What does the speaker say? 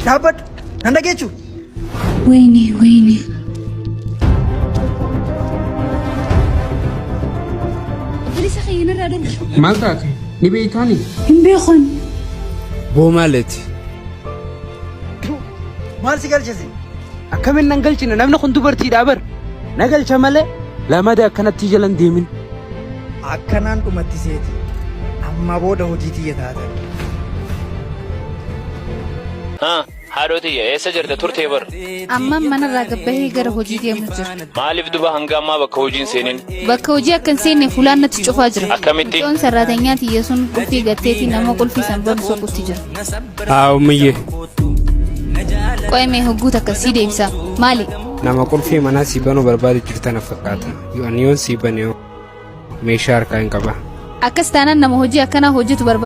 Dapat nanda geechu. Wayne. Bilisa kayo na radon. Malta, ni beitani. Himbekon. Bo malati. Maal si galchisi. Akamin nangalchina namna kun dubartii dabar. Nagalcha male lamada akkanatti jalan deemin. Akkanaan dhumatti seeti. Amma booda hojii tiyya taatan. haadhooti eessa jirta turtee bar Amma mana raagabbahee gara hojii deemu jira. maaliif duba hanga ammaa bakka hojiin seenin Bakka hojii akkan seenne fulaan natti cufaa jira. akkamitti Ijoon sarraatanyyaa tiyya sun qulfii gatteetii nama qulfii sanban soqutti jira. Ummiyye Qo'ee hogguu takka sii deebisa. Maali? nama qulfii manaa si banuu barbaadu jirtan fakkaata. Yoon si banee meeshaa harkaa hin qaba. Akkas taanaan nama hojii akkanaa hojjetu barbaada.